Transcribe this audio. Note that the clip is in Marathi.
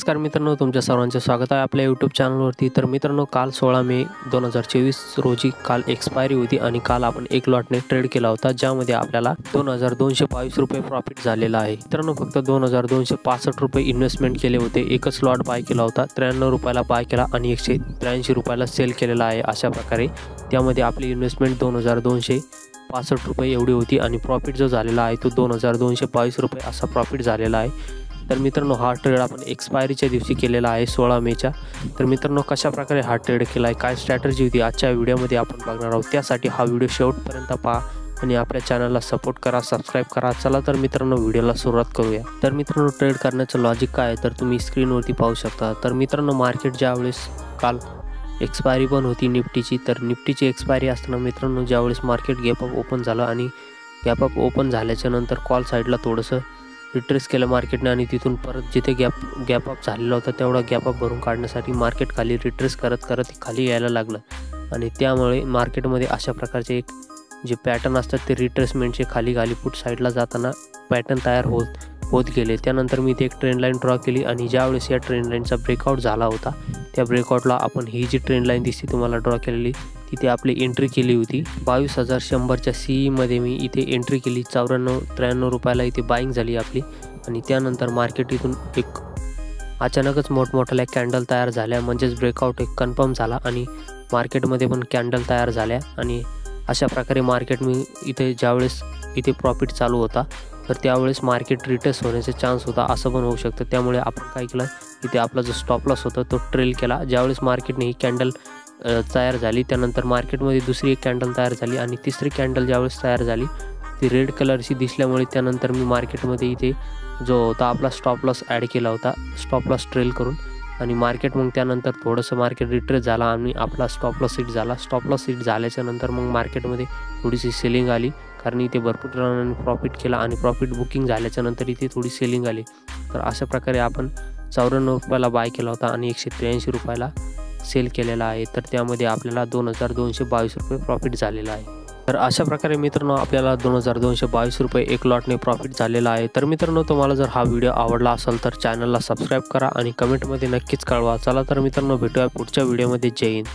नमस्कार मित्रांनो, तुमच्या सर्वांचे स्वागत आहे आपल्या यूट्यूब चॅनलवरती। तर मित्रांनो, काल 16 मे 2024 रोजी काल एक्सपायरी होती आणि काल आपण एक लॉटने ट्रेड केला होता, ज्यामध्ये आपल्याला 2222 रुपये प्रॉफिट झालेला आहे। मित्रांनो, फक्त 2265 रुपये इन्व्हेस्टमेंट केले होते। एकच लॉट बाय केला होता, 93 रुपयाला बाय केला आणि 183 रुपयाला सेल केलेला आहे। अशा प्रकारे त्यामध्ये आपली इन्व्हेस्टमेंट 2265 रुपये एवढी होती आणि प्रॉफिट जो झालेला आहे तो 2222 रुपये असा प्रॉफिट झालेला आहे। तर मित्रांनो, हा ट्रेड आपण एक्सपायरीच्या दिवशी केलेला आहे 16 मेच्या। तर मित्रांनो, कशा प्रकारे हा ट्रेड केला आहे, काय स्ट्रॅटजी होती, आजच्या व्हिडिओमध्ये आपण बघणार आहोत। त्यासाठी हा व्हिडिओ शेवटपर्यंत पहा आणि आपल्या चॅनलला सपोर्ट करा, सबस्क्राईब करा। चला तर मित्रांनो, व्हिडिओला सुरुवात करूया। तर मित्रांनो, ट्रेड करण्याचं लॉजिक काय आहे तर तुम्ही स्क्रीनवरती पाहू शकता। तर मित्रांनो, मार्केट ज्यावेळेस काल एक्सपायरी पण होती निफ्टीची, तर निफ्टीची एक्सपायरी असताना मित्रांनो, ज्यावेळेस मार्केट गॅपअप ओपन झालं आणि गॅपअप ओपन झाल्याच्या नंतर कॉल साईडला थोडंसं रिट्रेस केलं मार्केटने आणि तिथून परत जिथे गॅपअप झालेला होता तेवढा गॅपअप भरून काढण्यासाठी मार्केट खाली रिट्रेस करत खाली यायला लागलं आणि त्यामुळे मार्केटमध्ये अशा प्रकारचे एक जे पॅटर्न असतात ते रिट्रेसमेंटचे खाली पुट साईडला जाताना पॅटर्न तयार होत गेले। त्यानंतर मी इथे एक ट्रेंड लाईन ड्रॉ केली आणि ज्यावेळेस या ट्रेंड लाईनचा ब्रेकआउट झाला होता त्या ब्रेकआउटला आपण ही जी ट्रेंड लाईन दिसते तुम्हाला ड्रॉ केलेली, तिथे आपली एंट्री केली होती 22,100च्या सीईमध्ये मी इथे एंट्री केली। 93 रुपयाला इथे बाईंग झाली आपली आणि त्यानंतर मार्केट इथून एक अचानकच मोठमोठ्या कॅन्डल तयार झाल्या, म्हणजेच ब्रेकआउट एक कन्फर्म झाला आणि मार्केटमध्ये पण कॅन्डल तयार झाल्या आणि अशा प्रकारे मार्केट मी इथे ज्यावेळेस इथे प्रॉफिट चालू होता तर त्यावेळेस मार्केट रिट्रेस होण्याचा चान्स होता, असं पण होऊ शकतं। त्यामुळे आपण काय केलं, इथे आपला जो स्टॉप लॉस होता तो ट्रेल केला। ज्यावेळेस मार्केटने ही कॅन्डल तयार झाली त्यानंतर मार्केटमध्ये दुसरी एक कॅन्डल तयार झाली आणि तिसरी कॅन्डल ज्यावेळेस तयार झाली ती रेड कलरची दिसल्यामुळे त्यानंतर मी मार्केटमध्ये इथे जो होता आपला स्टॉप लॉस ॲड केला होता, स्टॉप लॉस ट्रेल करून, आणि मार्केट मग त्यानंतर थोडंसं मार्केट रिट्रेस झाला आणि आपला स्टॉप लॉस हिट झाला। स्टॉप लॉस हिट झाल्याच्या नंतर मग मार्केटमध्ये थोडीशी सेलिंग आली, कारण इथे भरपूर जणांनी प्रॉफिट केला आणि प्रॉफिट बुकिंग झाल्याच्या नंतर इथे थोडी सेलिंग आली। तर अशा प्रकारे आपण 94 रुपयाला बाय केला होता आणि 183 रुपयाला सेल केलेला आहे। तर त्यामध्ये आपल्याला 2222 रुपये प्रॉफिट झालेला आहे। तर अशा प्रकारे मित्रांनो, आपल्याला 2222 रुपये एक लॉटने प्रॉफिट झालेला आहे। तर मित्रांनो, तुम्हाला जर हा व्हिडिओ आवडला असेल तर चॅनलला सबस्क्राईब करा आणि कमेंटमध्ये नक्कीच कळवा। चला तर मित्रांनो, भेटूया पुढच्या व्हिडिओमध्ये। जय हिंद।